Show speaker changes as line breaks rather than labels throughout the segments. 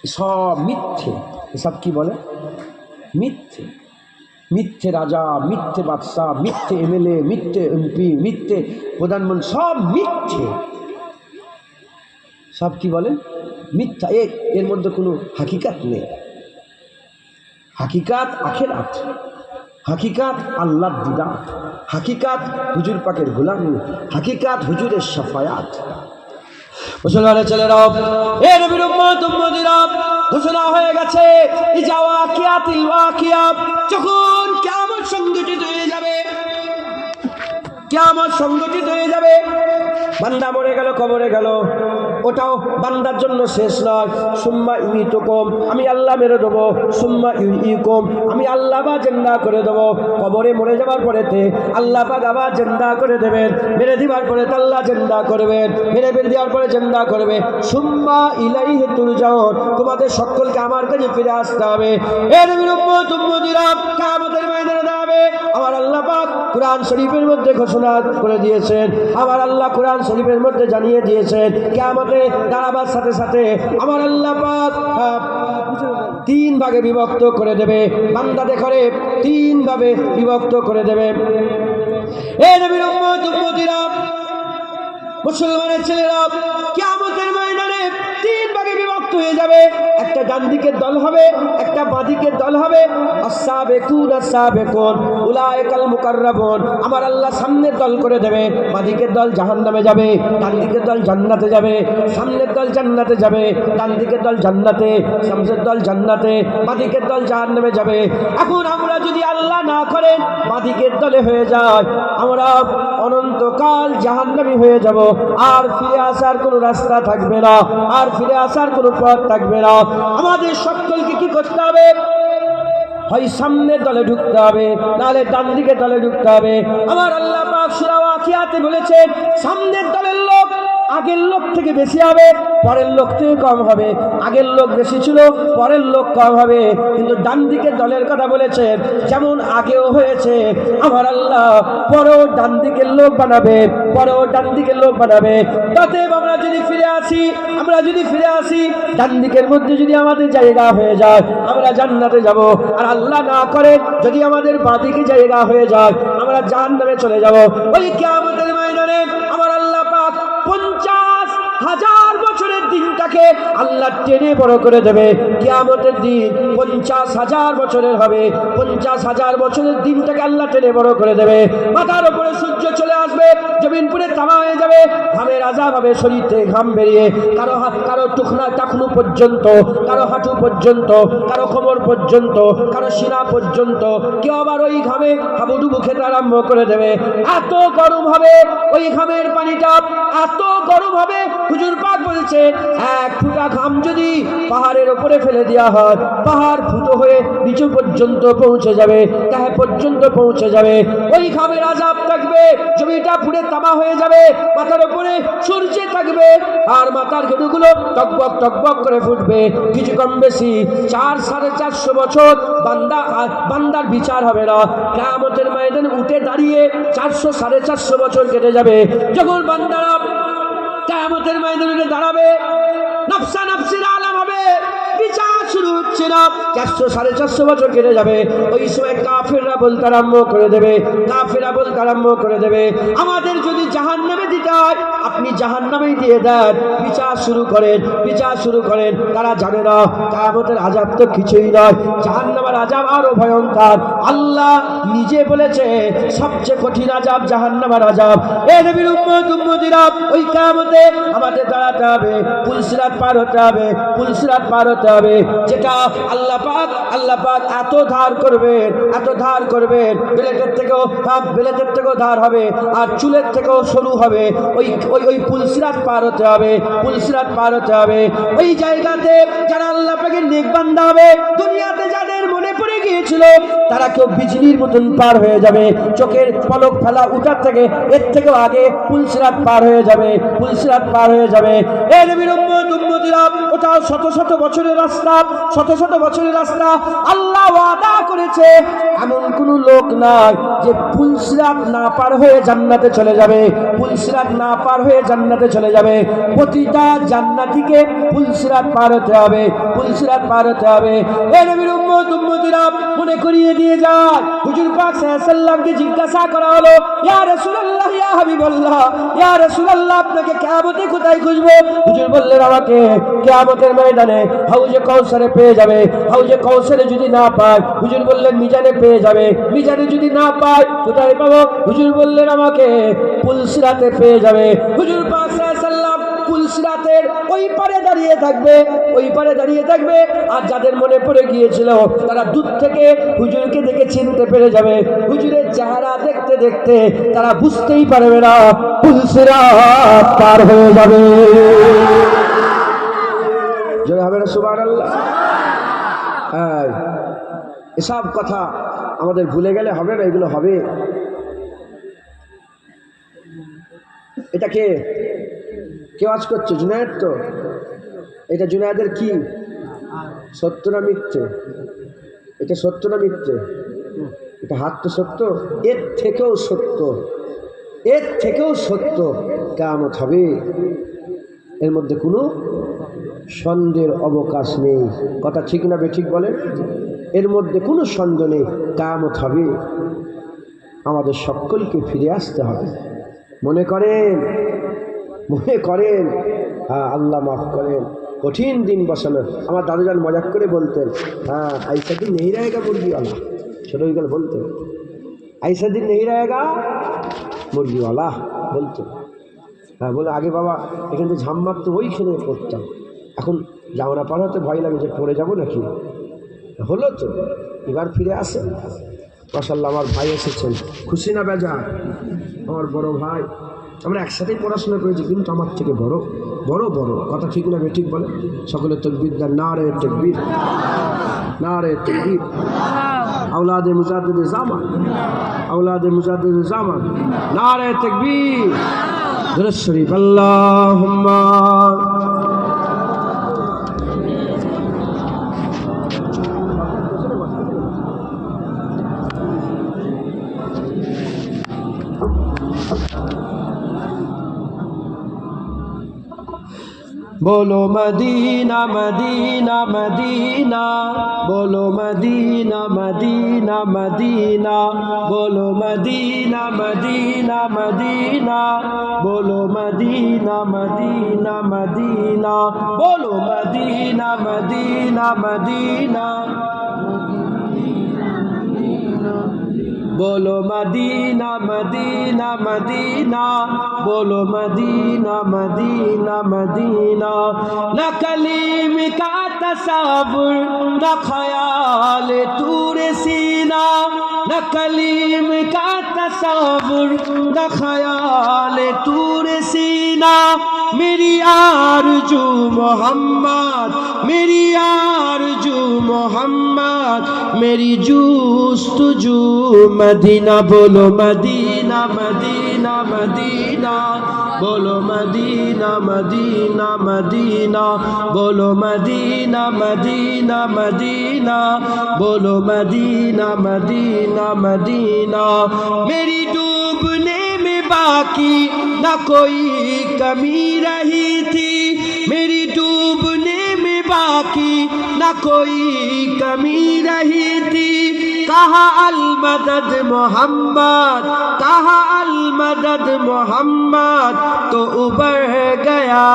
সব মিথ্যে। এসব কি বলে? মিথ্যে। মিথ্যে রাজা, মিথ্যে বাদশাহ, মিথ্যে এমএলএ, মিথ্যে এমপি, মিথ্যে প্রধানমন্ত্রী, সব মিথ্যে। সব কি বলে? মিথ্যা। এর মধ্যে কোনো হাকিকাত নেই। হাকিকাত আখিরাত, হাকিকাত আল্লাহর দিদার, হাকিকাত হুজুর পাকের গোলামি, হাকিকাত হুজুরের শাফায়াত। মুসলমানের ছেলেরা, এ নবীর উম্মত উম্মতিরা, ঘোষণা হয়ে গেছে ইজা ওয়াকিয়াতিল ওয়াকিয়া, যখন কিয়ামত সংঘটিত হয়ে যাবে, কিয়ামত সংঘটিত হয়ে যাবে, বান্দা মরে গেল, কবরে গেল, ওটাও বান্দার জন্য শেষ নয়। সুম্মা ইউমিতুকুম, আমি আল্লাহ মেরে দেবো। সুম্মা ইউহয়িকুম, আমি আল্লাহ বা জিন্দা করে দেবো। কবরে মরে যাওয়ার পরেতে আল্লাহ পাক আবার জিন্দা করে দেবেন। মেরে দেওয়ার পরে আল্লাহ জিন্দা করবেন, মেরে দেওয়ার পরে জিন্দা করবে। সুম্মা ইলাইহি তুরজাউন, তোমাদের সকলকে আমার কাছে ফিরে আসতে হবে। এ নবীর উম্মত উম্মতিরা, কিয়ামতের ময়দানে দাঁড়াবে। আমার আল্লাহ পাক কুরআন শরীফের মধ্যে ঘোষণা করে দিয়েছেন, আমার আল্লাহ কুরআন শরীফের মধ্যে জানিয়ে দিয়েছেন, কিয়ামতে দাঁড়াবার সাথে সাথে আমার আল্লাহ পাক তিন ভাগে বিভক্ত করে দেবে। বান্দাদের ঘরে তিন ভাগে বিভক্ত করে দেবে। এ নবীর উম্মত উম্মতিরা, মুসলমানের ছেলেরা, কিয়ামতের ময়দানে তিন ভাগে বিভক্ত হয়ে যাবে। একটা ডান দিকের দল হবে, একটা বাঁ দিকের দল হবে। আস-সাবিকুন আস-সাবিকুন উলাইকাল মুকাররাবুন, আমার আল্লাহ সামনের দল করে দেবে। বাঁ দিকের দল জাহান্নামে যাবে, ডান দিকের দল জান্নাতে যাবে। সামনের দল জান্নাতে যাবে, ডান দিকের দল জান্নাতে, সামনের দল জান্নাতে, বাঁ দিকের দল জাহান্নামে যাবে। এখন আমরা যদি আল্লাহ না করেন বাঁ দিকের দলে হয়ে যায়, আমরা অনন্তকাল জাহান্নামী হয়ে যাব। আর ফিরে আসার কোনো রাস্তা থাকবে না, আর ফিরে আসার কোনো পথ থাকবে না। আমাদের সকলকে কি করতে হবে? হয় সামনের দলে ঢুকতে হবে, নাহলে ডান দিকে দলে ঢুকতে হবে। আমার আল্লাহ পাক সূরা ওয়াকিয়াতে বলেছেন, সামনের দলের লোক আগের লোক থেকে বেশি হবে, পরের লোক থেকে কম হবে। আগের লোক বেশি ছিল, পরের লোক কম হবে। কিন্তু ডান দিকের দলের কথা বলেছেন, যেমন আগেও হয়েছে, আমার আল্লাহ পরেও ডান দিকের লোক বানাবে, পরেও ডান দিকের লোক বানাবে। অতএব আমরা যদি ফিরে আসি, আমরা যদি ফিরে আসি, ডান দিকের মধ্যে যদি আমাদের জায়গা হয়ে যায়, আমরা জান্নাতে যাব। আর আল্লাহ না করে যদি আমাদের বাঁ দিকে জায়গা হয়ে যায়, আমরা জাহান্নামে চলে যাব। ওই কিয়ামতের ময়দানে আমার আল্লাহ পাক 50,000 বছরের দিনটাকে আল্লাহ টেনে বড় করে দেবে। কিয়ামতের দিন 50,000 বছরের হবে। 50,000 বছরের দিনটাকে আল্লাহ টেনে বড় করে দেবে। মাথার উপরে সূর্য চলে আসবে, জমিন পুরে তামা হয়ে যাবে, ঘামের আযাব হবে, শরীর থেকে ঘাম বেরিয়ে কারো টাকনু পর্যন্ত, কারো হাঁটু পর্যন্ত, কারো কোমর পর্যন্ত, কারো সিনা পর্যন্ত। কেউ আবার ওই ঘামে হাবুডুবু খেতে আরম্ভ করে দেবে। এত গরম হবে, ওই ঘামের পানিটা এত গরম হবে, হুজুর পাক বলছে এক ফুটা ঘাম যদি পাহাড়ের উপরে ফেলে দেওয়া হয়, পাহাড় ফুটো হয়ে নিচু পর্যন্ত পৌঁছে যাবে, গায়ে পর্যন্ত পৌঁছে যাবে। ওই ঘামের আযাব থাকবে, জমিটা পুড়ে তামা হয়ে যাবে, মাথার উপরে সূর্য থাকবে, আর মাথার গেটুগুলো টকবক টকবক করে ফুটবে। কিছু কম বেশি 400-450 বছর বান্দার বিচার হবে না। কিয়ামতের ময়দানে উঠে দাঁড়িয়ে 400-450 বছর কেটে যাবে। যখন বান্দারা কিয়ামতের ময়দানে দাঁড়াবে, নফসা নফসির আলাম হবে, বিচার শুরু হচ্ছে না। 400-450 বছর কেটে যাবে। ওই সময় কাফেররা বলতে আরম্ভ করে দেবে, কাফেররা বলতে আরম্ভ করে দেবে, আমাদের যদি জাহান্নামে দিতে হয় আপনি জাহান্নামেই দিয়ে দেন, বিচার শুরু করেন, বিচার শুরু করেন। তারা জানে না কিয়ামতের আযাব তো কিছুই নয়, জাহান্নামের আযাব আরো ভয়ঙ্কর। আল্লাহ নিজে বলেছে সবচেয়ে কঠিন আযাব জাহান্নামের আযাব। এ নবীর উম্মত উম্মতিরা, ওই কিয়ামতে আমাদের দাঁড়াতে হবে, পুলসিরাত পার হতে হবে, পুলসিরাত পার হতে হবে। যেটা আল্লাহ পাক এত ধার করবেন, এত ধার করবেন, বেলেটের থেকেও ধার হবে, আর চুলের থেকেও সরু হবে। ওই পুলসিরাত পার হতে হবে, পুলসিরাত পার হতে হবে। ওই জায়গাতে যারা আল্লাহ পাকের নেক বান্দা হবে, দুনিয়াতে যাদের মনে পড়ে গিয়েছিল তারা কেউ বিজলির মতন পার হয়ে যাবে, চোখের পলক ফেলা উঠার থেকে এর থেকেও আগে পুলসিরাত পার হয়ে যাবে, পুলসিরাত পার হয়ে যাবে। এই নবীর উম্মতিরা, ওটা শত শত বছরের রাস্তা, শত শত বছরের রাস্তা। আল্লাহ ওয়াদা করেছে এমন কোন লোক নাই যে পুলসিরাত না পার হয়ে জান্নাতে চলে যাবে, পুলসিরাত না পার হয়ে জান্নাতে চলে যাবে। প্রতিটা জান্নাতীকে পুলসিরাত পার হতে হবে, পুলসিরাত পার হতে হবে। এই নবীর উম্মতিরা মনে করিয়ে দিয়ে যায়, হুজুর পাক সাল্লাল্লাহু আলাইহি ওয়াসাল্লামকে জিজ্ঞাসা করা হলো, ইয়া রাসূলুল্লাহ, ইয়া হাবিবাল্লাহ, ইয়া রাসূলুল্লাহ, আপনাকে কিয়ামতে কোথায় খুঁজবো? হুজুর বললেন, আমাকে কিয়ামতের ময়দানে হাউজে কাউসারে পেয়ে যাবে। হাউজে কাউসারে যদি না পায়, হুজুর বললেন মিজানে পেয়ে যাবে। মিজানে যদি না পায় কোথায় পাবো? হুজুর বললেন আমাকে পুলসিরাতে পেয়ে যাবে। হুজুর পাক সাল্লাল্লাহু আলাইহি ওয়াসাল্লাম পুলসিরাতের ওই পারে দাঁড়িয়ে থাকবে, ওই পারে দাঁড়িয়ে থাকবে। আর যাদের মনে পড়ে গিয়েছিল তারা দূর থেকে হুজুরকে দেখে চিনতে পেরে যাবে। হুজুরের চেহারা দেখতে দেখতে তারা বুঝতেই পারবে না, পুলসিরাত পার হয়ে যাবে। জয় হবে না সুবহানাল্লাহ। এসব কথা আমাদের ভুলে গেলে হবে না, এগুলো হবে। এটা কে আজ করছে? জুনায়েদ তো। এটা জুনায়েদের কি সত্য না মিথ্যে? এটা সত্য না মিথ্যে? এটা হাত তো সত্য, এর থেকেও সত্য, এর থেকেও সত্য কিয়ামত হবে। এর মধ্যে কোনো সন্দেহের অবকাশ নেই। কথা ঠিক না বেঠিক বলেন? এর মধ্যে কোনো সন্দেহ নেই, কিয়ামত হবে। আমাদের সকলকে ফিরে আসতে হবে। মনে করেন, মনে করেন, আল্লাহ মাফ করেন, কঠিন দিন বসানো। আমার দাদুজান মজাক করে বলতেন, আইসা দিন নেই रहेगा মুরগিওয়ালা, ছোটবেলা বলতেন, আইসা দিন নেই रहेगा মুরগিওয়ালা বলতেন। বলে আগে বাবা এখান থেকে ঝাম মারতে ওইখানে পড়তাম, এখন জামানা পার হতে ভয় লাগে যে পড়ে যাবো নাকি। হলো তো, এবার ফিরে আসেন। মাশাআল্লাহ, আমার ভাই এসেছেন, খুশি না বেজা? আমার বড় ভাই, আমরা একসাথেই পড়াশোনা করেছি, কিন্তু আমার থেকে বড় বড় বড়। কথা ঠিক না বেঠিক বলে? সকলে তাকবীর দেন, নারে তাকবীর, নারে তাকবীর। আওলাদে মুজাদ্দিদে জামান, আওলাদে মুজাদ্দিদে জামান, নারে তাকবীর। দুরূদ শরীফ। আল্লাহুম্মা बोलो मदीना मदीना मदीना, बोलो मदीना मदीना मदीना, बोलो मदीना मदीना मदीना, बोलो मदीना मदीना मदीना, बोलो मदीना मदीना मदीना, बोलो मदीना मदीना मदीना, बोलो मदीना मदीना मदीना। न कलीम का तसव्वुर न ख्याल तूरे सीना, न कलीम का तसव्वुर न ख्याल तूरे सीना। मेरी आरज़ू मोहम्मद, मेरी आरज़ू मोहम्मद, मेरी जुस्तजू मदीना। बोलो मदीना मदीना मदीना, बोलो मदीना मदीना मदीना, बोलो मदीना मदीना मदीना, बोलो मदीना मदीना मदीना। मेरी डूबने में बाकी न कोई कमी रही थी, मेरी डूबने में बाकी न कोई कमी रही थी। कहा अल मदद मोहम्मद, कहा अल मदद मोहम्मद, तो उबर गया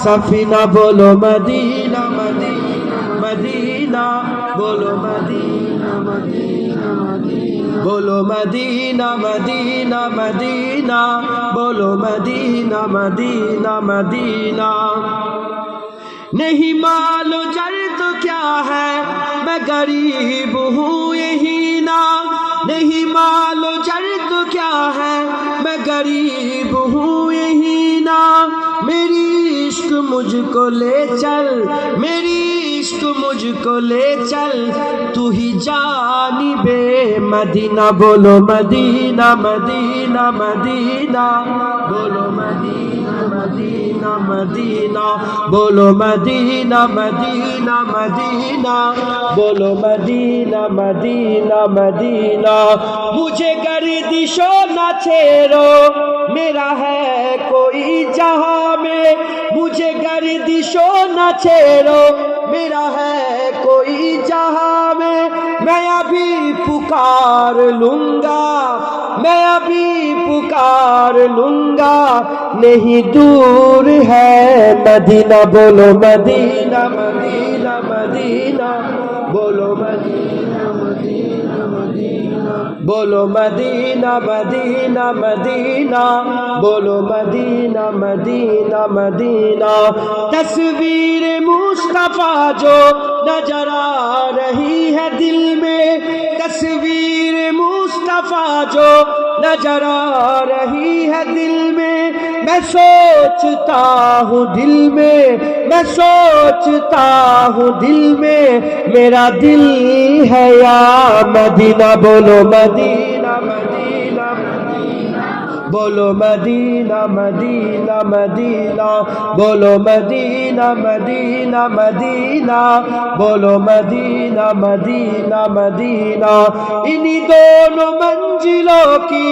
सफीना। बोलो मदीना मदीना मदीना, बोलो मदीना मदीना मदीना, बोलो मदीना मदीना मदीना, बोलो मदीना मदीना मदीना। नहीं मालो जर तो क्या है, मैं गरीब हूँ यही ना। नहीं मालो जर तो क्या है, मैं गरीब हूँ यही ना। मेरी इश्क मुझको ले चल, मेरी इश्क मुझको ले चल तू ही जानिबे मदीना बोलो मदीना मदीना मदीना बोलो मदीना मदीना मदीना बोलो मदीना मदीना मदीना बोलो मदीना मदीना मदीना मुझे गर्दिशो न छेड़ो मेरा है कोई जहां में मुझे गर्दिशो न छेड़ो मेरा है कोई जहां में मैं अभी पुकार लूंगा मैं अभी पुकार लूंगा नहीं दूर है मदीना बोलो मदीना मदीना मदीना बोलो मदीना मदीना मदीना बोलो मदीना मदीना मदीना बोलो मदीना मदीना मदीना तस्वीर मुस्तफा जो नजर आ रही है दिल में तस्वीर मुस्तफा जो नजर आ रही है दिल में मैं सोचता हूँ दिल में मैं सोचता हूँ दिल में मेरा दिल है या मदीना बोलो मदीना मदीना बोलो मदीना मदीना मदीना बोलो मदीना मदीना मदीना बोलो मदीना मदीना मदीना इन्हीं दोनों मंजिलों की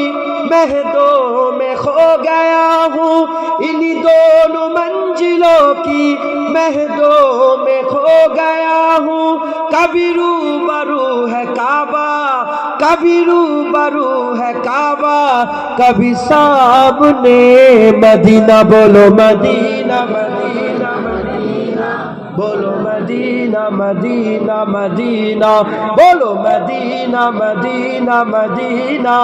महदों में खो गया हूँ इन्हीं दोनों मंजिलों की महदों में खो गया हूँ कभी रूबरू है काबा कभी रूबरू है काबा कभी सामने मदीना बोलो मदीना मदीना मदीना बोलो मदीना मदीना मदीना बोलो मदीना मदीना मदीना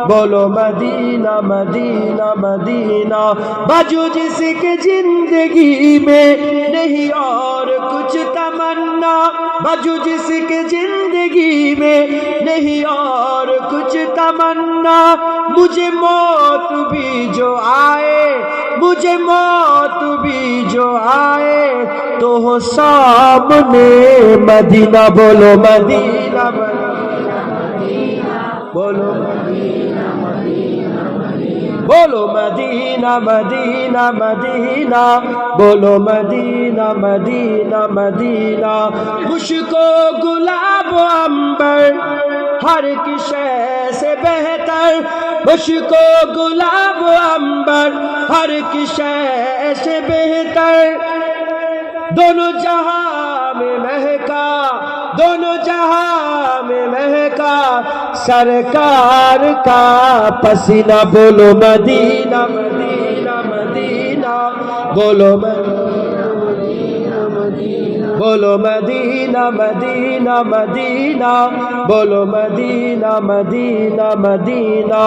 बोलो मदीना मदीना मदीना बाजू जिसकी जिंदगी में नहीं और कुछ तमन्ना बाजू जिसकी जिंदगी में नहीं और कुछ तमन्ना मुझे मौत भी जो आए मुझे मौत भी जो आए तो हो सामने मदीना बोलो मदीना बोलो मदीना बोलो मदीना मदीना मदीना बोलो मदीना मदीना मदीना मुझको गुलाब अंबर हर की शय से बेहतर मुझको गुलाब अंबर हर की शय से बेहतर दोनों जहां में महका दोनों जहां में महका सरकार का पसीना बोलो मदीना मदीना मदीना बोलो मदीना बोलो मदीना मदीना मदीना बोलो मदीना मदीना मदीना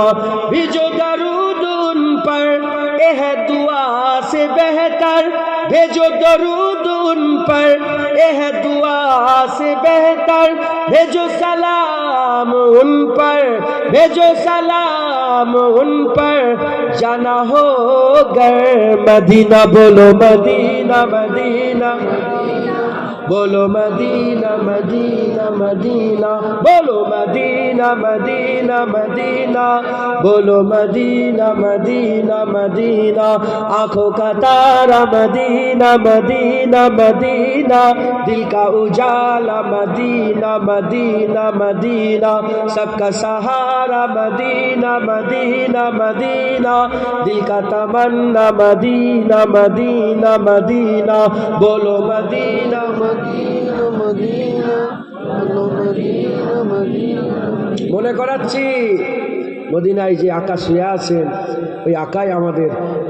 भेजो दरूद उन पर यह दुआ से बेहतर भेजो दरूद उन पर यह दुआ से बेहतर भेजो सलाम उन पर भेजो सलाम उन पर जाना हो गर मदीना बोलो मदीना मदीना बोलो मदीना मदीना मदीना बोलो मदीना मदीना मदीना बोलो मदीना मदीना मदीना आंखों का तारा मदीना मदीना मदीना दिल का उजाला मदीना मदीना मदीना सबका सहारा मदीना मदीना मदीना दिल का तमन्ना मदीना मदीना मदीना बोलो मदीना मदीना मदीना बोलो मदीना मदीना মনে করাচ্ছি মদিনায় যে আকা শুয়ে আছেন ওই আকাই আমাদের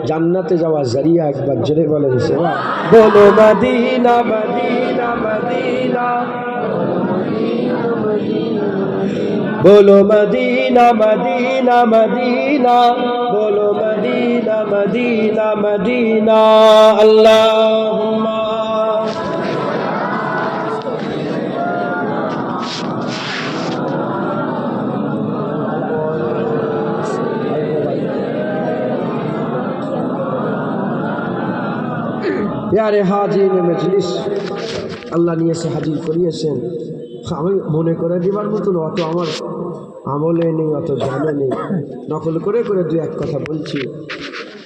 জান্নাতে যাওয়ার জারিয়া একবার জোরে বলেন বলো মদিনা মদিনা মদিনা बोलो मदीना मदीना मदीना बोलो मदीना मदीना मदीना अल्लाहुम्मा प्यारे हाजिर मजलिस আল্লাহ নিয়ে এসে হাজির করিয়েছেন। আমি মনে করে দিবার মতন অত আমার আমলে নেই, অত জ্ঞানে নেই, নকল করে করে দু এক কথা বলছি।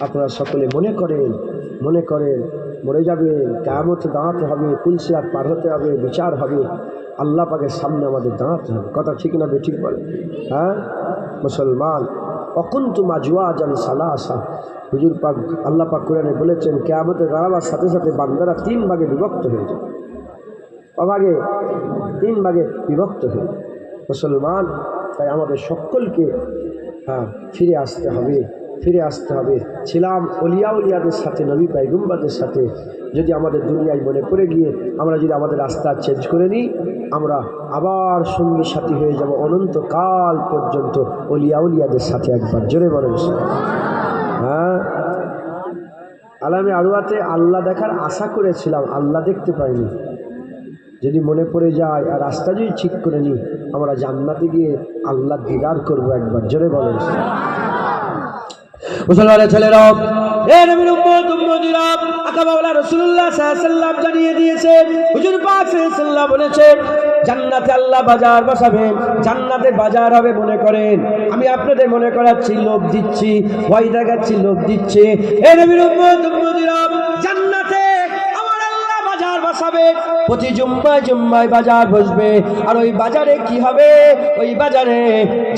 আপনারা সকলে মনে করেন মরে যাবেন, কিয়ামতে দাঁড়াতে হবে, পুলসিরাত পার হতে হবে, বিচার হবে, আল্লাহ পাকের সামনে আমাদের দাঁড়াতে হবে। কথা ঠিক না ঠিক বলে? হ্যাঁ মুসলমান, অকুন্তুম আজওয়াজান সালাসা, হুজুর পাক আল্লাহ পাক কোরআনে বলেছেন কিয়ামতে দাঁড়াবার সাথে সাথে বান্দারা 3 ভাগে বিভক্ত হয়ে যায়। অভাগে 3 ভাগে বিভক্ত হয়ে যায়। মুসলমান, তাই আমাদের সকলকে ফিরে আসতে হবে। ছিলাম উলিয়াদের সাথে, নবী পয়গম্বরদের সাথে। যদি আমাদের দুনিয়ায় মনে পড়ে গিয়ে আমরা যদি আমাদের রাস্তা চেঞ্জ করে নিই, আমরা আবার সঙ্গী সাথী হয়ে যাব অনন্তকাল পর্যন্ত উলিয়াদের সাথে। একবার জোরে বলেন হ্যাঁ। আলামে আরওয়াতে আল্লাহ দেখার আশা করেছিলাম, আল্লাহ দেখতে পাইনি। যদি মনে পড়ে যায় আর রাস্তা যদি ঠিক করে নিই, আমরা জান্নাতে গিয়ে আল্লাহ দিদার করবো। একবার জোরে বলেন মুসলমানের ছেলেরা, এ নবীর উম্মতিরা, আকা মাওলা রাসূলুল্লাহ সাল্লাল্লাহু আলাইহি ওয়াসাল্লাম জানিয়ে দিয়েছে, হুজুর পাক সাল্লাল্লাহু বলেছে জান্নাতে আল্লাহ বাজার বসাবেন, জান্নাতে বাজার হবে। মনে করেন আমি আপনাদের মনে করাচ্ছি, লোভ দিচ্ছি, ভয় দেখাচ্ছি, লোভ দিচ্ছি। এ নবীর উম্মতিরা, জান্নাতে আমার আল্লাহ বাজার বসাবে, প্রতি জুম্মায় বাজার বসবে। আর ওই বাজারে কি হবে? ওই বাজারে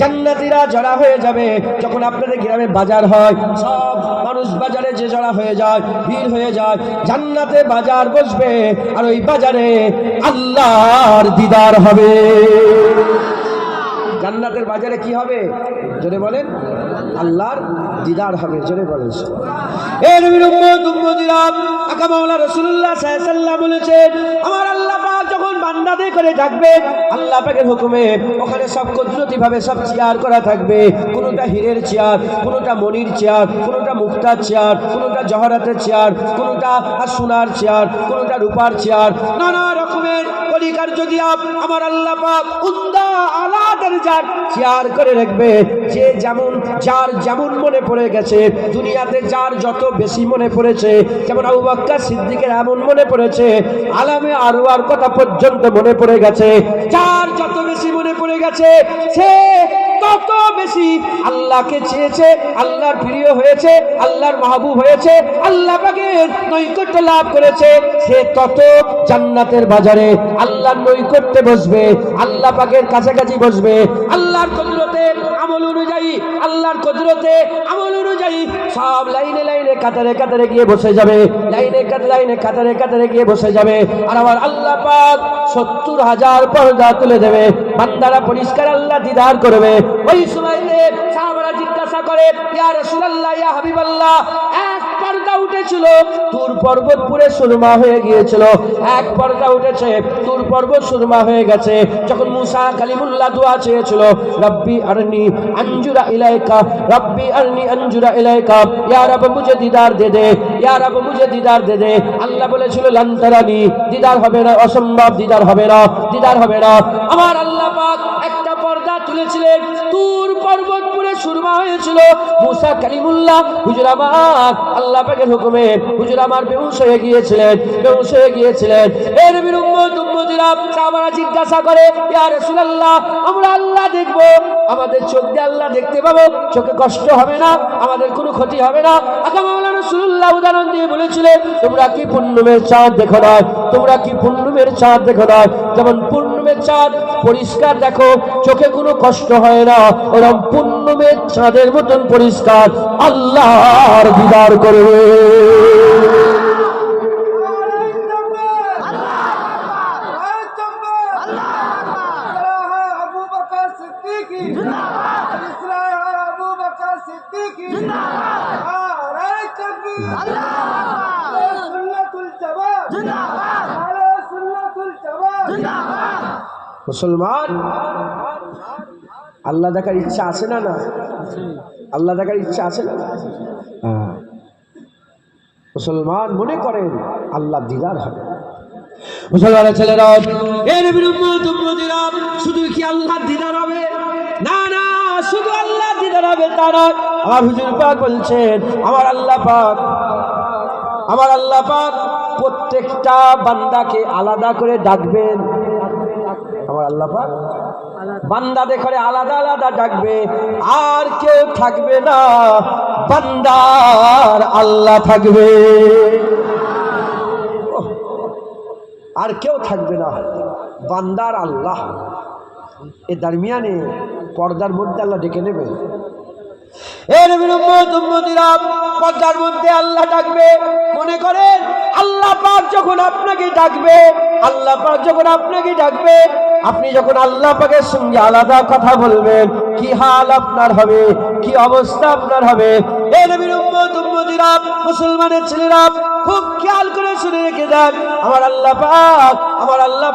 জান্নাতীরা জড়া হয়ে যাবে। যখন আপনাদের গ্রামে বাজার হয়, সব মানুষ বাজারে যে জড়া হয়ে যায়, ভিড় হয়ে যায়, জান্নাতে বাজার বসবে। আর ওই বাজারে আল্লাহর দিদার হবে। জান্নাতের বাজারে কি হবে? জোরে বলেন, আল্লাহর দিদার হবে। জোরে বলেন। এ নবীর উম্মতিরা, আকা মাওলা রাসূলুল্লাহ সাল্লাল্লাহু আলাইহি ওয়াসাল্লাম বলেছেন আমার আল্লাহ পাক যখন বান্দাদের করে ডাকবে, আল্লাহ পাকের হুকুমে ওখানে সব কুদরতি ভাবে সব চেয়ার করা থাকবে। কোনটা হীরের চেয়ার, কোনটা মনির চেয়ার, কোনটা মুক্তার চেয়ার, কোনটা জহরাতের চেয়ার, কোনটা সোনার চেয়ার, কোনটা রূপার চেয়ার, নানা রকমের পরিকার যদি আমার আল্লাহ পাক উন্দা আলা দরজার চেয়ার করে রাখবে। যে যেমন যার যেমন মনে পড়ে গেছে, দুনিয়াতে যার যত বেশি মনে পড়েছে, যেমন আবু বকর সিদ্দিকের এমন মনে পড়েছে, আলামে আরওয়ার কথা পর্যন্ত মনে পড়ে গেছে। যার যত বেশি মনে পড়ে গেছে, সে তত বেশি আল্লাহকে চেয়েছে, আল্লাহর প্রিয় হয়েছে, আল্লাহর মাহবুব হয়েছে, আল্লাহ পাকের নৈকট্য লাভ করেছে। সে তত জান্নাতের বাজারে আল্লাহর নৈকট্যে বসবে, আল্লাহ পাকের কাছাকাছি বসবে। আল্লাহর কুদরতে আমল অনুযায়ী, আল্লাহর কুদরতে আমল অনুযায়ী সব লাইনে কাতারে গিয়ে বসে যাবে, লাইনে কাতারে গিয়ে বসে যাবে। আর আমার আল্লাহ পাক 70,000 পর্দা তুলে দেবে, বান্দারা পরিষ্কার আল্লাহ দিদার করবে। ওই সময়তে সাহাবারা জিজ্ঞাসা করে, ইয়া রাসূলুল্লাহ, ইয়া হাবিবাল্লাহ, এক পর্দা উঠেছিল, তুর পর্বত পুরো সুরমা হয়ে গিয়েছিল। এক পর্দা উঠেছে, তুর পর্বত সুরমা হয়ে গেছে। যখন মুসা কালিমুল্লাহ দোয়া চেয়েছিল, রব্বি আরনি আনজুরা ইলাইকা, রব্বি আরনি আনজুরা ইলাইকা, ইয়া রব মুঝে দিদার দে দে, ইয়া রব মুঝে দিদার দে দে। আল্লাহ বলেছিল লান তারানি, দিদার হবে না, অসম্ভব, দিদার হবে না। আমার আল্লাহ পাক একটা পর্দা তুলেছিলেন, তুর পর্বত পুরো সুরমা হয়েছিল। মুসা কালিমুল্লাহ হুজুর আমার আল্লাহ পাকের হুকুমে হুজুর আমার বেহুশ হয়ে গিয়েছিলেন। এর নবীর উম্মতিরা সাহাবারা জিজ্ঞাসা করে, ইয়া রাসূলুল্লাহ, আমরা আল্লাহ দেখব, আমাদের চোখ দিয়ে আল্লাহ দেখতে পাবো, চোখে কষ্ট হবে না, আমাদের কোনো ক্ষতি হবে না? আকা মাওলানা রাসূলুল্লাহ উদাহরণ দিয়ে বলেছিলেন, তোমরা কি পূর্ণিমের চাঁদ দেখো না? যেমন পূর্ণিমের চাঁদ পরিষ্কার দেখো, চোখে কোনো কষ্ট হয় না, ওরকম পূর্ণিমের চাঁদের মতন পরিষ্কার আল্লাহর দিদার করবে। মুসলমান, আল্লাহ দেখার ইচ্ছা আছে না? আল্লাহ দেখার ইচ্ছা আছে না? মুসলমান মনে করেন আল্লাহ দিদার হবে। মুসলমানের ছেলেরা, শুধু কি আল্লাহ দিদার হবে? না, শুধু আল্লাহ দিদার হবে তা নয়। আমার হুজুর পাক বলছেন, আমার আল্লাহ পাক প্রত্যেক প্রত্যেকটা বান্দাকে আলাদা করে ডাকবেন আমার আল্লাহ পাক। বান্দা দেখে আলাদা আলাদা ডাকবে, আর কেউ থাকবে না, বান্দার আল্লাহ থাকবে, আর কেউ থাকবে না, বান্দার আল্লাহ। এ দরমিয়ানে পর্দার মধ্যে আল্লাহ ডেকে নেবে। পর্দার মধ্যে আল্লাহ ডাকবে। মনে করেন আল্লাহ পাক যখন আপনাকে ডাকবে, আল্লাহ পাক যখন আপনাকে ডাকবে, আপনি যখন আল্লাহ পাকের সঙ্গে আলাদা কথা বলবেন, কি হাল আপনার হবে, কি অবস্থা আপনার হবে। এই নবীর উম্মত উম্মতিরা, মুসলমানের ছেলেরা খুব খেয়াল করে শুনে রেখে দেন। আমার আল্লাহ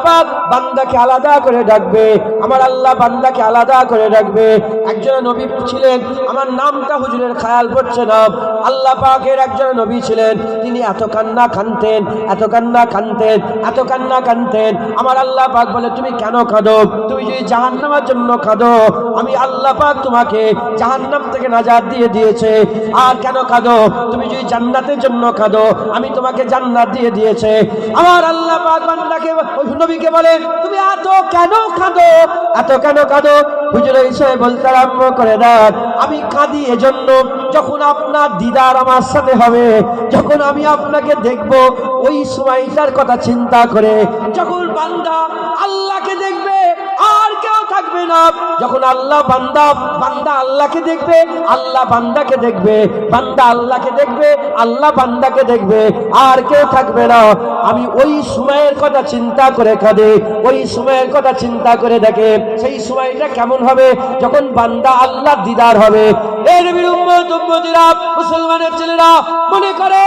পাক বান্দাকে আলাদা করে ডাকবে, আমার আল্লাহ বান্দাকে আলাদা করে ডাকবে। একজন নবী ছিলেন, আমার নামটা হুজুরের খেয়াল পড়ছে না, আল্লাহ পাকের একজন নবী ছিলেন, তিনি এত কান্না কাঁদতেন, এত কান্না কাঁদতেন, এত কান্না কাঁদতেন। আমার আল্লাহ পাক বলে, তুমি কেন কাঁদো? তুমি যদি জাহান্নামের জন্য কাঁদো, আমি আল্লাহ পাক তোমাকে জাহান্নাম থেকে নাজাত দিয়ে দিয়েছে। আর কেন কাঁদো? তুমি যদি জান্নাতের জন্য কাঁদো, আমি তোমাকে জান্নাত দিয়ে দিয়েছে। আমার আল্লাহ পাক বান্দাকে, নবীকে বলে, তুমি এত কেন কাঁদো, এত কেন কাঁদো? হুজুর হিসেবে বলতে আরম্ভ করে দেন, আমি কাঁদি এজন্য, যখন আপনার দিদার আমার সাথে হবে, যখন আমি আপনাকে দেখব, ওই সময়টার কথা চিন্তা করে। যখন বান্দা আল্লাহকে দেখবে, আর কেউ থাকবে না। যখন বান্দা আল্লাহকে দেখবে, আল্লাহ বান্দাকে দেখবে, বান্দা আল্লাহকে দেখবে, আল্লাহ বান্দাকে দেখবে, আর কেউ থাকবে না। আমি ওই সময়ের কথা চিন্তা করে কাঁদে, ওই সময়ের কথা চিন্তা করে দেখে, সেই সময়টা কেমন হবে যখন বান্দা আল্লাহ দিদার হবে। এই নবীর উম্মত উম্মতিরা, মুসলমানের ছেলেরা, মনে করে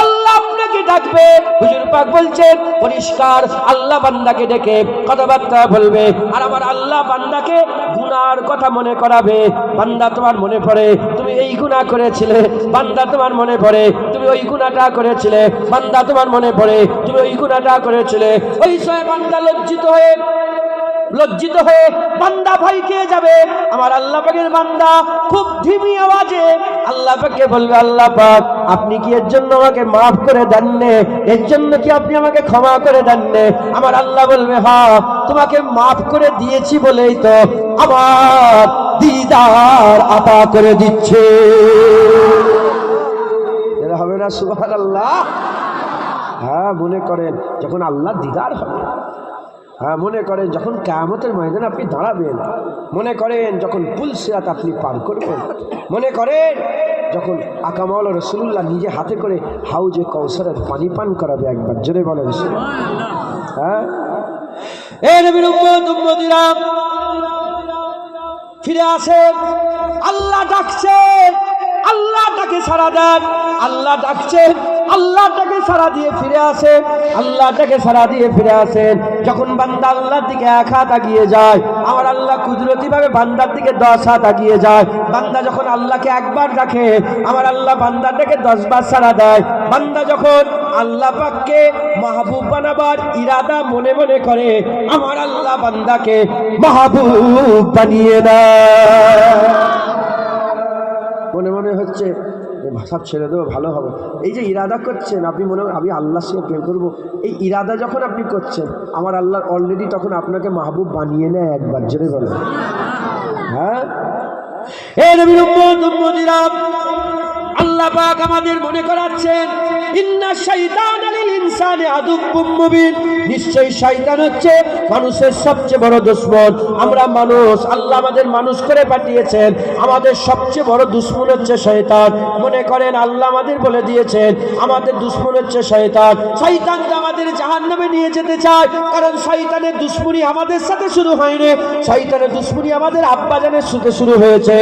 আল্লাহ আপনাকে ডাকবে। হুজুর পাক বলছেন পরিষ্কার, আল্লাহ বান্দাকে ডেকে কথাবার্তা বলবে, আর আমার আল্লাহ বান্দাকে গুনার কথা মনে করাবে। বান্দা তোমার মনে পড়ে তুমি এই গুনাহ করেছিলে, বান্দা তোমার মনে পড়ে তুমি ওই গুনাহটা করেছিলে, বান্দা তোমার মনে পড়ে তুমি ওই গুনাহটা করেছিলে। ওই সময় বান্দা লজ্জিত হয়ে বান্দা ভয় খেয়ে যাবে। আমার আল্লাহ পাকের বান্দা খুব ধিমি আওয়াজে আল্লাহ পাককে বলবে, আল্লাহ পাক আপনি কি এর জন্য আমাকে মাফ করে দেননি? এর জন্য কি আপনি আমাকে ক্ষমা করে দেননি? আমার আল্লাহ বলবে, হ্যাঁ তোমাকে মাফ করে দিয়েছি বলেই তো আমার দিদার আতা করে দিচ্ছে। এরা হবে না সুবহানাল্লাহ? হ্যাঁ, মনে করেন যখন আল্লাহ দিদার হবে, হ্যাঁ মনে করেন যখন কিয়ামতের ময়দানে আপনি দাঁড়াবেন, মনে করেন যখন পুল সিরাত আপনি পার করবেন, মনে করেন যখন আকা মাওলা রাসূলুল্লাহ নিজে হাতে করে হাউজে কাউসারের পানি পান করাবে। একবার জোরে বলেন সুবহানাল্লাহ। হ্যাঁ, এই নবীর উম্মত উম্মতিরা ফিরে আসে, আল্লাহ ডাকছে, আল্লাহ ডাকে সাড়া দেন, আল্লাহ ডাকছে, আল্লাহটাকে সাড়া দিয়ে ফিরে আসে, আল্লাহটাকে সাড়া দিয়ে ফিরে আসেন। যখন বান্দা আল্লাহর দিকে এক হাত এগিয়ে যায়, আমার আল্লাহ কুদরতি ভাবে বান্দার দিকে 10 হাত এগিয়ে যায়। বান্দা যখন আল্লাহকে একবার ডাকে, আমার আল্লাহ বান্দাটাকে 10 বার সাড়া দেয়। বান্দা যখন আল্লাহ পাককে মাহবুব বানাবার ইরাদা মনে মনে করে, আমার আল্লাহ বান্দাকে মাহবুব বানিয়ে দেয়। মনে মনে হচ্ছে ভাষা ছেড়ে দেবো, ভালো হবে। এই যে ইরাদা করছেন আপনি, মনে হয় আমি আল্লাহর সঙ্গে প্রেম করবো, এই ইরাদা যখন আপনি করছেন, আমার আল্লাহ অলরেডি তখন আপনাকে মাহবুব বানিয়ে নেয়। একবার জোরে বলেন। হ্যাঁ, এই নবীর উম্মত উম্মতিরা, আল্লাহ পাক আমাদের মনে করাচ্ছেন, ইন্না শাইতানা লিল ইনসানি আদুব্বুম মুবিন, নিশ্চয়ই শয়তান হচ্ছে মানুষের সবচেয়ে বড় দুশমন। আমরা মানুষ, আল্লাহ আমাদের মানুষ করে পাঠিয়েছেন, আমাদের সবচেয়ে বড় দুশমন হচ্ছে শয়তান। মনে করেন আল্লাহ আমাদের বলে দিয়েছেন আমাদের দুশমন হচ্ছে শয়তান। শয়তান আমাদের জাহান্নামে নিয়ে যেতে চায়, কারণ শয়তানের দুশমনি আমাদের সাথে শুরু হয়নি, শয়তানের দুশমনি আমাদের আব্বাজানের সাথে শুরু হয়েছে।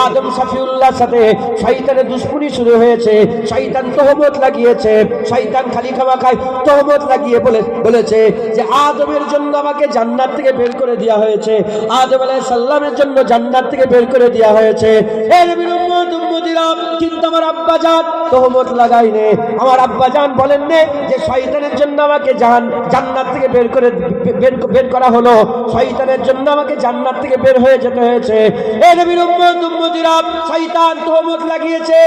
আদম শফিউল্লাহর সাথে শয়তানের দুশমনি শুরু হয়েছে। শয়তান তহমত লাগিয়েছে, শয়তান খালি খাওয়া খায় তহমত লাগিয়ে বলেছে যে আদমের জন্য আমাকে জান্নাত থেকে বের করে দেওয়া হয়েছে, আদম আলাইহিস সালামের জন্য জান্নাত থেকে বের করে দেওয়া হয়েছে। এই নবীর উম্মত উম্মতিরা, কিন্তু আমার আব্বাজান তহমত লাগায়নি। আমার আব্বাজান বলেননি যে শয়তানের জন্য আমাকে জান্নাত থেকে বের করা হলো, শয়তানের জন্য আমাকে জান্নাত থেকে বের হয়ে যেতে হয়েছে। এই নবীর উম্মত উম্মতিরা, শয়তান তহমত লাগিয়েছে,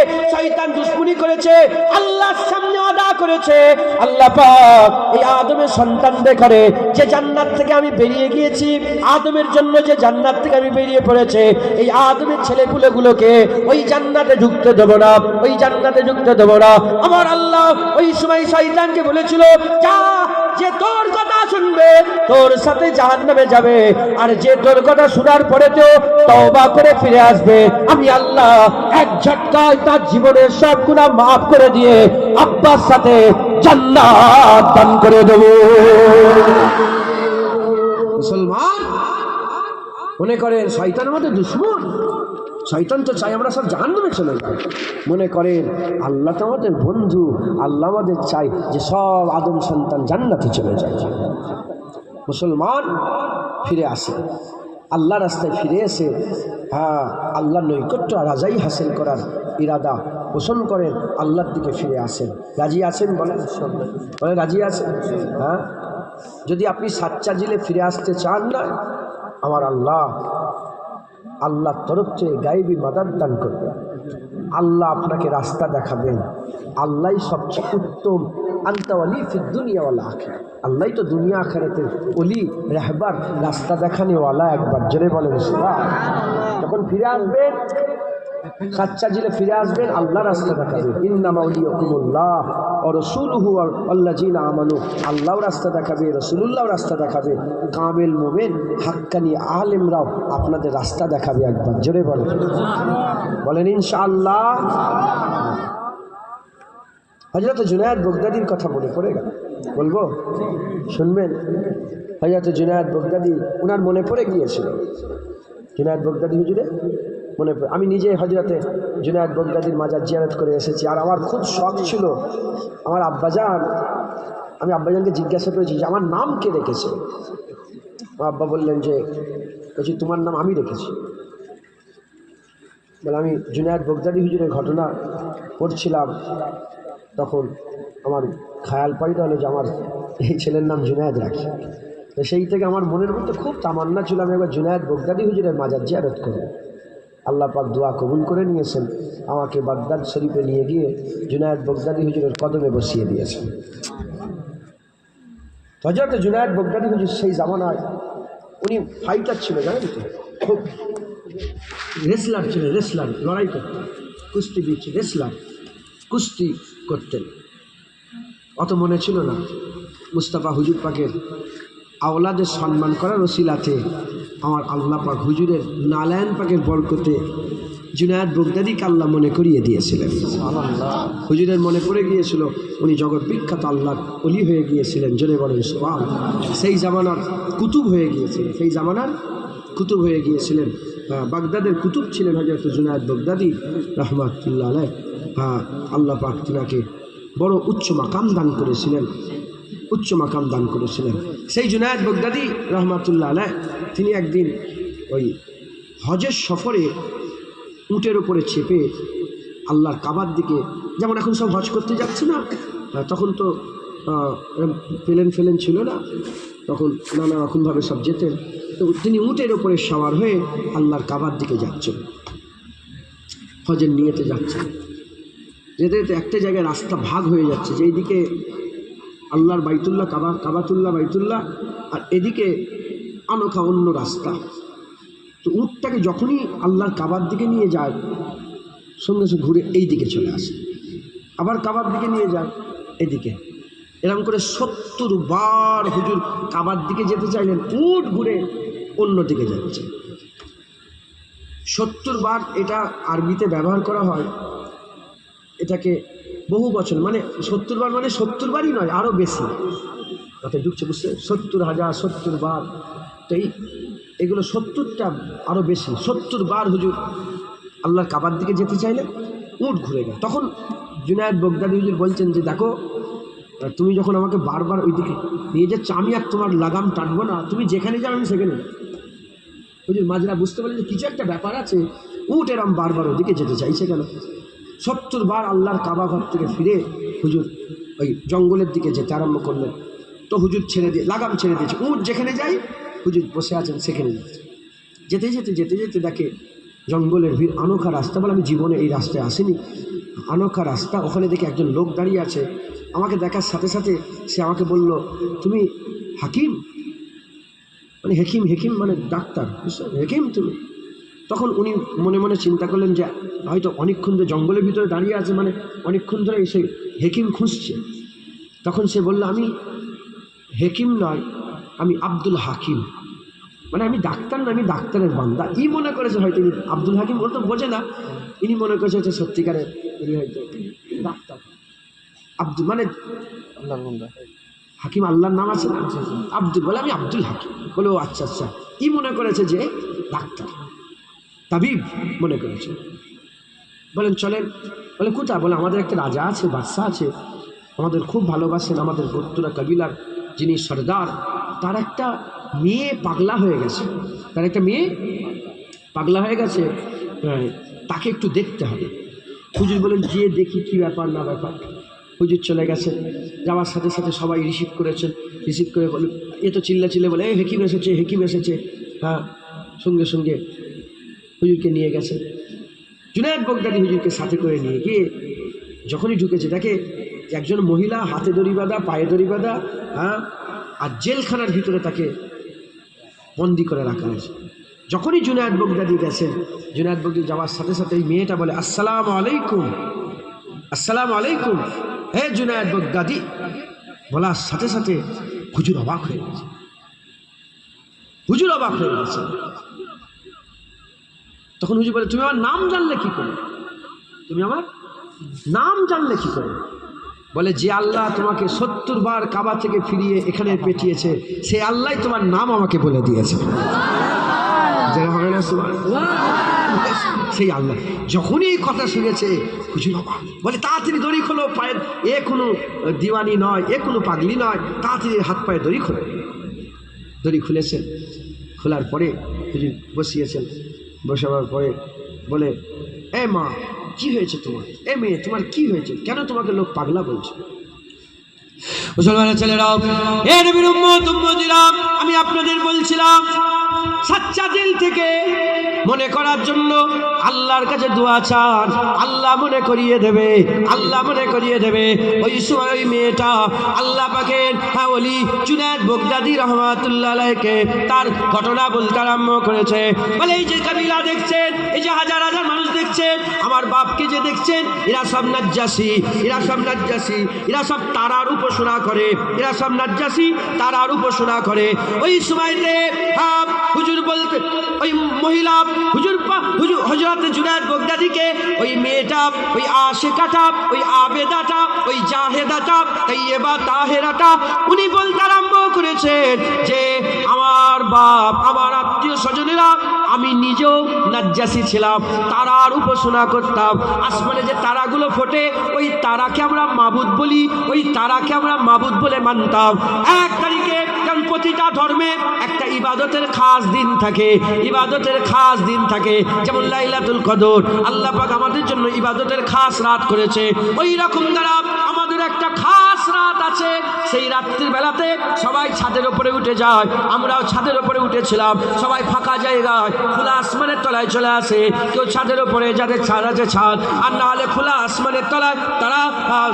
শয়তান দুশ্মনী করেছে, আল্লাহর সামনে আদা করেছে। আল্লাহ পাক এই আদমের সন্তানদের করে যে জান্নাত থেকে আমি বেরিয়ে গিয়েছি, আদমের জন্য যে জান্নাত থেকে আমি বেরিয়ে পড়েছে, এই আদমের ছেলেপুলেগুলোকে ওই জান্নাতে ঢুকতে দেব না, ওই জান্নাতে ঢুকতে দেব না। আমার আল্লাহ ওই সময় শয়তানকে বলেছিল, যা, যে তোর কথা শুনবে তোর সাথে জাহান্নামে যাবে, আর যে তোর কথা শোনার পরে তো তওবা করে ফিরে আসবে, আমি আল্লাহ এক ঝটকায় তার জীবনের সব গুনাহ মাফ করে দিয়ে আব্বার সাথে জান্নাত দান করে দেব। মুসলমান মনে করেন শয়তান আমাদের দুশমন, শয়তান তো চাই আমরা সব জাহান্নামে চলে যাই। মনে করেন আল্লাহ তো আমাদের বন্ধু, আল্লাহ আমাদের চাই যে সব আদম সন্তান জান্নাতে চলে যায়। মুসলমান ফিরে আসে, আল্লাহ রাস্তায় ফিরে এসে আল্লাহ নৈকট্য রাজাই হাসিল করার ইরাদা পোষণ করেন, আল্লাহর দিকে ফিরে আসেন। রাজি আছেন? বলেন রাজি আছেন? হ্যাঁ, যদি আপনি সাচ্চা জিলে ফিরে আসতে চান না, আমার আল্লাহর তরফ থেকে গায়েবী মাদাদ দান করবেন, আল্লাহ আপনাকে রাস্তা দেখাবেন। আল্লাহই সবচেয়ে উত্তম, আনতা ওয়ালি ফিদ দুনিয়া ওয়াল আখিরা। আল্লাহই তো দুনিয়া আখিরাতে ওলি রাহবার, রাস্তা দেখানেওয়ালা। একবার জোরে বলেন সুবহানাল্লাহ। যখন ফিরে আসবেন সাচ্চা জিলে ফিরে আসবেন, আল্লাহ রাস্তা দেখাবেন। ইন্নামা ওয়ালিয়াকুমুল্লাহ ওয়া রাসূলুহু ওয়াল্লাযীনা আমানু। আল্লাহ রাস্তা দেখাবে, রাসূলুল্লাহ রাস্তা দেখাবে, কামেল মুমিন হাক্কানি আলেমরাও আপনাদের রাস্তা দেখাবে। একবার জোরে বলেন ইনশাআল্লাহ। হযরত জুনায়েদ বাগদাদীর কথা মনে পড়ে গেল, বলবো? শুনবেন? হযরত জুনায়েদ বাগদাদী, ওনার মনে পড়ে গিয়েছিল জুনায়েদ বাগদাদী হুজুরে মনে পড়ে। আমি নিজে হযরতে জুনায়েদ বাগদাদীর মাজার জিয়ারত করে এসেছি। আর আমার খুব শখ ছিল, আমার আব্বাজান, আমি আব্বাজানকে জিজ্ঞাসা করেছি যে আমার নাম কে রেখেছে। আমার আব্বা বললেন যে বলছি তোমার নাম আমি রেখেছি। বলে আমি জুনায়েদ বাগদাদী হুজুরের ঘটনা পড়ছিলাম, তখন আমার খেয়াল পাইতে হলো যে আমার এই ছেলের নাম জুনায়েদ রাখি। তো সেই থেকে আমার মনের মধ্যে খুব তামান্না ছিল আমি একবার জুনায়েদ বাগদাদী হুজুরের মাজার জিয়ারত করব। আল্লাহ পাক দোয়া কবুল করে নিয়েছেন, আমাকে বাগদাদ শরীফে নিয়ে গিয়ে জুনায়েদ বাগদাদী হুজুরের কদমে বসিয়ে দিয়েছেন। হযরত জুনায়েদ বাগদাদী হুজুর সেই জামানায় উনি ফাইটার ছিল, জানেন তো, খুব রেসলার ছিলেন, রেসলার, লড়াই করতেন, কুস্তিবিদ, রেসলার, কুস্তি করতেন। অত মনে ছিল না মুস্তাফা হুজুর পাকের আওলাদের সম্মান করার ওসিলাতে আমার আল্লাহ পাক হুজুরের নালায়ন পাকের বরকতে জুনায়েদ বাগদাদীকে আল্লাহ মনে করিয়ে দিয়েছিলেন। হুজুরের মনে পড়ে গিয়েছিল, উনি জগৎ বিখ্যাত আল্লাহর ওলি হয়ে গিয়েছিলেন। জোরে বলেন সুবহানাল্লাহ। সেই জামানার কুতুব হয়ে গিয়েছিলেন, সেই জামানার কুতুব হয়ে গিয়েছিলেন। বাগদাদের কুতুব ছিলেন হযরত জুনায়েদ বাগদাদী রাহমাতুল্লাহ আলাইহ। আল্লাহ পাক তিনাকে বড় উচ্চ মাকাম দান করেছিলেন, উচ্চ মাকাম দান করেছিলেন। সেই জুনায়েদ বাগদাদী রাহমাতুল্লাহ আলাইহ তিনি একদিন ওই হজের সফরে উটের ওপরে চেপে আল্লাহর কাবার দিকে, যেমন এখন সব হজ করতে যাচ্ছে না, তখন তো প্লেন ছিল না, তখন নানা রকমভাবে সব যেতেন। তো তিনি উটের ওপরে সওয়ার হয়ে আল্লাহর কাবার দিকে যাচ্ছেন, হজের নিয়তে যাচ্ছেন। যেতে যেতে একটা জায়গায় রাস্তা ভাগ হয়ে যাচ্ছে, যে এইদিকে আল্লাহর বাইতুল্লাহ, কাবাতুল্লাহ বাইতুল্লাহ, আর এদিকে আনোখা অন্য রাস্তা। তো উটটাকে যখনই আল্লাহর কাবার দিকে নিয়ে যায়, সঙ্গে সঙ্গে ঘুরে এই দিকে চলে আসে, আবার কাবার দিকে নিয়ে যায় এদিকে। এরকম করে 70 বার হুজুর কাবার দিকে যেতে চাইলেন, উট ঘুরে অন্য দিকে যাচ্ছে। 70 বার এটা আরবিতে ব্যবহার করা হয়, এটাকে বহু বছর, মানে 70 বার মানে 70 বারই নয়, আরও বেশি তাতে ঢুকছে, বুঝতে 70,000 70 বার। তো এগুলো 70টা আরও বেশি, 70 বার হুজুর আল্লাহর কাবার দিকে যেতে চাইলে উট ঘুরে গেল। তখন জুনায়েদ বাগদাদী হুজুর বলছেন যে দেখো, তুমি যখন আমাকে বারবার ওই দিকে নিয়ে যাচ্ছ, আমি আর তোমার লাগাম টানবো না, তুমি যেখানে যাও আমি সেখানে। হুজুর মাজরা বুঝতে পারলেন যে কিছু একটা ব্যাপার আছে, উট এরম বারবার ওদিকে যেতে চাইছে কেন। 70 বার আল্লাহর কাবা ঘর থেকে ফিরে হুজুর ওই জঙ্গলের দিকে যেতে আরম্ভ করলেন। তো হুজুর ছেড়ে দিয়ে লাগাম ছেড়ে দিয়েছে, উট যেখানে যাই হুজুর বসে আছেন সেখানে যাচ্ছে। যেতে যেতে দেখে জঙ্গলের ভিড়, আনোখা রাস্তা, বলে আমি জীবনে এই রাস্তায় আসিনি। আনোখা রাস্তা, ওখানে দেখে একজন লোক দাঁড়িয়ে আছে। আমাকে দেখার সাথে সাথে সে আমাকে বলল, তুমি হাকিম? মানে হেকিম, হেকিম মানে ডাক্তার, হেকিম তুমি? তখন উনি মনে মনে চিন্তা করলেন যে হয়তো অনেকক্ষণ ধরে জঙ্গলের ভিতরে দাঁড়িয়ে আছে, মানে অনেকক্ষণ ধরে এসে হেকিম খুঁজছে। তখন সে বলল, আমি হেকিম নয়, আমি আব্দুল হাকিম, মানে আমি ডাক্তার না, আমি ডাক্তারের বান্দা। ই মনে করেছে হয়তো আব্দুল হাকিম, ও তো বোঝে না, ইনি মনে করেছে হচ্ছে সত্যিকারের ইনি হয়তো ডাক্তার। আব্দুল মানে আল্লাহর বান্দা, হাকিম আল্লাহর নাম আছে না, আব্দুল বলে আমি আব্দুল হাকিম, বলে ও আচ্ছা আচ্ছা। ই মনে করেছে যে ডাক্তার, তাবিব মনে করেছে। বলেন চলেন, বলে কোথায়? বলে আমাদের একটা রাজা আছে, বাদশাহ আছে, আমাদের খুব ভালোবাসেন, আমাদের গোত্রা কাবিলার যিনি সর্দার, তার একটা মেয়ে পাগলা হয়ে গেছে, তার একটা মেয়ে পাগলা হয়ে গেছে, তাকে একটু দেখতে হবে। হুজুর বলেন যে দেখি কি ব্যাপার না ব্যাপার। হুজুর চলে গেছে, যাওয়ার সাথে সাথে সবাই রিসিভ করেছেন, রিসিভ করে বলে এ তো চিল্লা চিল্লে বলে হেকিম এসেছে, হেকিম এসেছে। হ্যাঁ, সঙ্গে সঙ্গে হুজুরকে নিয়ে গেছে। জুনায়েদ বগদাদী হুজুরকে সাথে করে নিয়ে গিয়ে যখনই ঢুকেছে দেখে একজন মহিলা হাতে দড়ি বাঁধা, পায়ে দড়ি বাঁধা, হ্যাঁ, আর জেলখানার ভিতরে তাকে বন্দি করে রাখা হয়েছে। যখনই জুনায়েদ বগদাদী গেছেন, জুনায়েদ বগদাদী যাওয়ার সাথে সাথে এই মেয়েটা বলে আসসালামু আলাইকুম, আসসালামু আলাইকুম, হে জুনায়েদ বগদাদী। বলার সাথে সাথে হুজুর অবাক হয়ে গেছে, হুজুর অবাক হয়ে গেছে। তখন হুজুর বলে তুমি আমার নাম জানলে কি করে? তুমি আমার নাম জানলে কি করে? বলে যে আল্লাহ তোমাকে 70 বার কাবা থেকে ফিরিয়ে এখানে পেঠিয়েছে, সে আল্লাহ তোমার নাম আমাকে বলে দিয়েছে। সেই আল্লাহ যখনই এই কথা শুনেছে হুজুর অবাক, বলে তাড়াতাড়ি দড়ি খোলো, পায়ের এ কোনো দিওয়ানি নয়, এ কোনো পাগলি নয়, তাড়াতাড়ি হাত পায়ে দড়ি খোলো। দড়ি খুলেছেন, খোলার পরে হুজুর বসিয়েছেন, বসাবার পরে বলে এ মা কি হয়েছে তোমার? এ মেয়ে তোমার কি হয়েছে? কেন তোমাকে লোক পাগলা বলছে? মুসলমানের ছেলেরাও, এ নবীর উম্মত উম্মতিরা, আমি আপনাদের বলছিলাম সাচ্চা দিল থেকে মনে করার জন্য আল্লাহর কাছে দোয়া চান, আল্লাহ মনে করিয়ে দেবে, আল্লাহ মনে করিয়ে দেবে। ওই সময় ওই মেয়েটা আল্লাহ পাকের ওলি জুনায়েদ বগদাদী রহমাতুল্লাহ আলাইহিকে তার ঘটনা বলতে আরম্ভ করেছে। বলে এই যে কাবিলা দেখছেন, এই যে হাজার হাজার মানুষ দেখছেন, আমার বাপকে যে দেখছেন, এরা সব নাজ্জাসী, এরা সব নাজ্জাসী, এরা সব তারার উপাসনা করে, এরা সব নাজ্জাসী তারার উপাসনা করে। ওই সময়তে হুজুর বলতে ওই মহিলা হুজুর হযরত জুনায়েদ বগদাদীকে ওই মেয়েটা, ওই আশিকাটা, ওই আবেদাটা, ওই জাহেদাটা, তাইয়্যিবা তাহেরাটা উনি বলতে আরম্ভ করেছেন যে আমার বাপ, আমার আত্মীয় স্বজনেরা, আমি নিজেও নাজ্জাসী ছিলাম, তারার উপাসনা করতাম। আসমানে যে তারাগুলো ফোটে, ওই তারাকে আমরা মাবুদ বলি, ওই তারাকে আমরা মাবুদ বলে মানতাম। এক তারিখে কারণ প্রতিটা ধর্মে একটা ইবাদতের খাস দিন থাকে, ইবাদতের খাস দিন থাকে। যেমন লাইলাতুল কদর, আল্লাহ পাক আমাদের জন্য ইবাদতের খাস রাত করেছে, ওই রকম দ্বারা আমাদের একটা খাস রাত আছে। সেই রাত্রির বেলাতে সবাই ছাদের উপরে উঠে যায়, আমরাও ছাদের উপরে উঠেছিলাম। সবাই ফাঁকা জায়গায় খোলা আসমানের তলায় চলে আসে, কেউ ছাদের উপরে, যাদের ছাদ আছে ছাদ, আর না হলে খোলা আসমানের তলায় তারা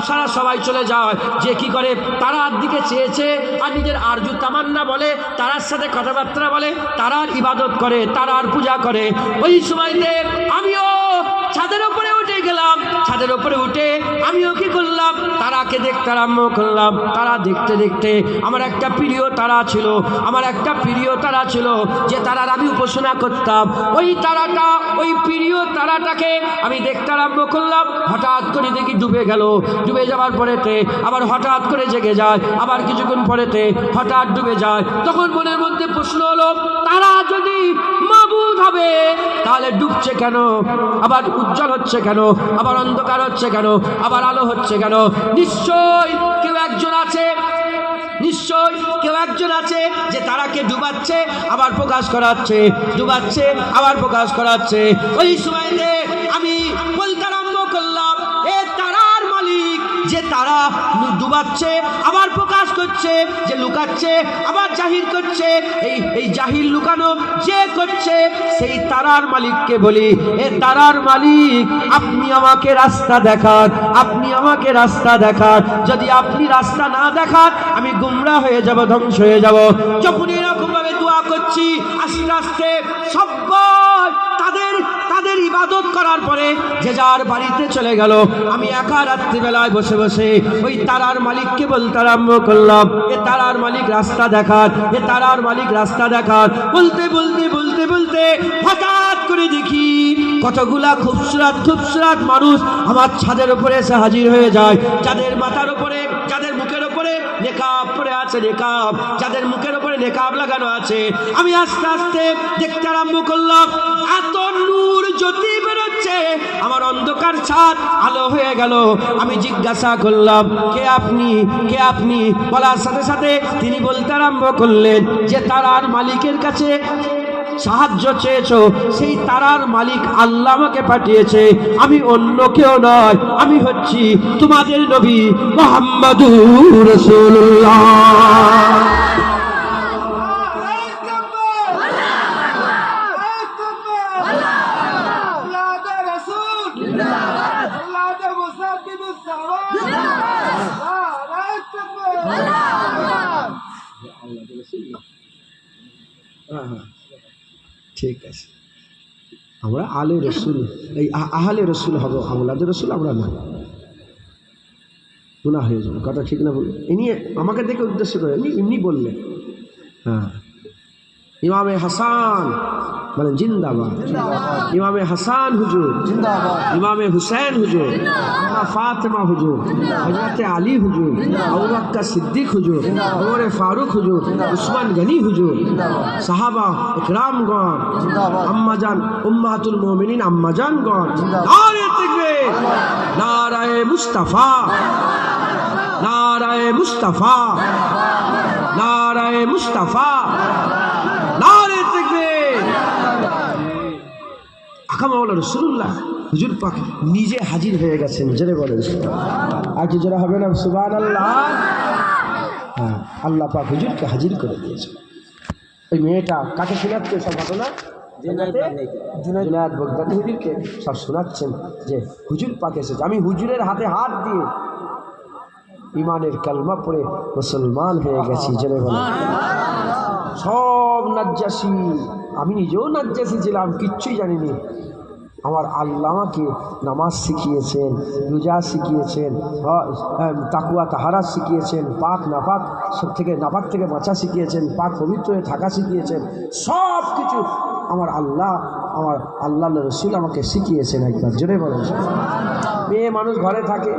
সারা সবাই চলে যায়। যে কি করে তারার দিকে চেয়েছে আর নিজের আরজু তামান্না বলে, তারার সাথে কথাবার্তা বলে, তারার ইবাদত করে, তারার পূজা করে। ওই সময়তে আমিও ছাদের উপরে উঠে গেলাম, ছাদের উপরে উঠে আমিও কি করলাম, তারাকে দেখতে আরম্ভ করলাম। তারা দেখতে দেখতে আমার একটা প্রিয় তারা ছিল, আমার একটা প্রিয় তারা ছিল, যে তারার আমি উপাসনা করতাম। ওই তারাটা, ওই প্রিয় তারাটাকে আমি দেখতে আরম্ভ করলাম। হঠাৎ করে দেখি ডুবে গেল, ডুবে যাওয়ার পরেতে আবার হঠাৎ করে জেগে যায়, আবার কিছুক্ষণ পরেতে হঠাৎ ডুবে যায়। তখন মনের মধ্যে প্রশ্ন হলো, তারা যদি মাবুদ হবে তাহলে ডুবছে কেন, আবার উজ্জ্বল হচ্ছে কেন, আবার অন্ধকার হচ্ছে কেন, আবার আলো হচ্ছে কেন? নিশ্চয় কেউ একজন আছে, নিশ্চয় কেউ একজন আছে যে তারাকে ডুবাচ্ছে আবার প্রকাশ করাচ্ছে, ডুবাচ্ছে আবার প্রকাশ করাচ্ছে। ওই সময়তে আমি বলতে আরম্ভ করলাম, এ তারার মালিক, যে তারা ডুবাচ্ছে আবার প্রকাশ করছে, যে লুকাচ্ছে আবার জাহির করছে। এই জাহির লুকানো যে করছে সেই তারার মালিককে বলি, এ তারার মালিক আপনি আমাকে রাস্তা দেখান, আপনি আমাকে রাস্তা দেখান। যদি আপনি রাস্তা না দেখান আমি গুমরা হয়ে যাব, ধ্বংস হয়ে যাব। যখন এরকম ভাবে দোয়া করছি, আস্তে আস্তে সবাই তাদের ইবাদত করার পরে যে যার বাড়িতে চলে গেল। আমি একা রাত্রিবেলায় বসে বসে ওই তারার মালিককে বলতে আরম্ভ করলাম, এ তারার মালিক রাস্তা দেখান, এ তারার মালিক রাস্তা দেখান। বলতে বলতে বলতে বলতে হঠাৎ করে দেখি কতগুলা খুবসুরাত মানুষ আমার ছাদের উপরে এসে হাজির হয়ে যায়। যাদের মাথার উপরে, যাদের মুখের উপরে নেকাব পরে আছে, নেকাব, যাদের মুখের উপরে নেকাব লাগানো আছে। আমি আস্তে আস্তে দেখতে আরম্ভ করলাম, এত নূর জ্যোতি বেরোচ্ছে, আমার অন্ধকার ছাদ আলো হয়ে গেল। আমি জিজ্ঞাসা করলাম, কে আপনি, কে আপনি? বলার সাথে সাথে তিনি বলতে আরম্ভ করলেন যে তারার মালিকের কাছে সাহায্য চেয়েছো, সেই তারার মালিক আল্লাহ আমাকে পাঠিয়েছে, আমি অন্য কেউ নয়, আমি হচ্ছি তোমাদের নবী মুহাম্মাদুর রাসূলুল্লাহ। ঠিক আছে, আমরা আলে রসুল, এই আহলে রসুল হব, আমলাদের রসুল আমরা না, গুনাহ হয়ে যাবে। কথা ঠিক না বলুন? ইনি আমাকে দেখে উদ্দেশ্য করে এমনি বললেন। হ্যাঁ, ইমামে হাসান বলেন জিন্দাবাদ, ইমামে হাসান হুজুর জিন্দাবাদ, ইমামে হুসেন হুজুর, ফাতেমা হুজুর, হযরত আলী হুজুর, আবু বকর সিদ্দিক হুজুর, ওমর ফারুক হুজুর, উসমান গনি হুজুর, সাহাবা ইকরামগণ, আম্মাজান উম্মাতুল মুমিনিন আম্মাজানগণ, নারে তাকবীর, নারায়ে মুস্তাফা, নারায়ে মুস্তাফা, নারায়ে মুস্তাফা, নারে তাকবীর। আকা মাওলানা রাসূলুল্লাহ হুজুর পাক নিজে হাজির হয়ে গেছেন, জোরে বলেন। আর কি জোরে হবে না সুবহানাল্লাহ? হ্যাঁ, আল্লাহ পাক হুজুরকে হাজির করে দিয়েছে। ওই মেয়েটা কাকে শোনাচ্ছে সব ঘটনা? জুনায়েদ বাগদাদী হুজুরকে সব শোনাচ্ছেন যে হুজুর পাক এসেছে। আমি হুজুরের হাতে হাত দিয়ে ইমানের কালমা পড়ে মুসলমান হয়ে গেছি, জোরে বলেন। সব নাজ্জাসী, আমি নিজেও নাজ্জাসী ছিলাম, কিচ্ছুই জানিনি। আমার আল্লাহ আমাকে নামাজ শিখিয়েছেন, রোজা শিখিয়েছেন, তাকুয়া তাহারা শিখিয়েছেন, পাক নাপাক সব থেকে, নাপাক থেকে বাঁচা শিখিয়েছেন, পাক পবিত্র হয়ে থাকা শিখিয়েছেন। সব কিছু আমার আল্লাহ রসুল আমাকে শিখিয়েছেন। একবার জোরে বলেন। মেয়ে মানুষ ঘরে থাকে,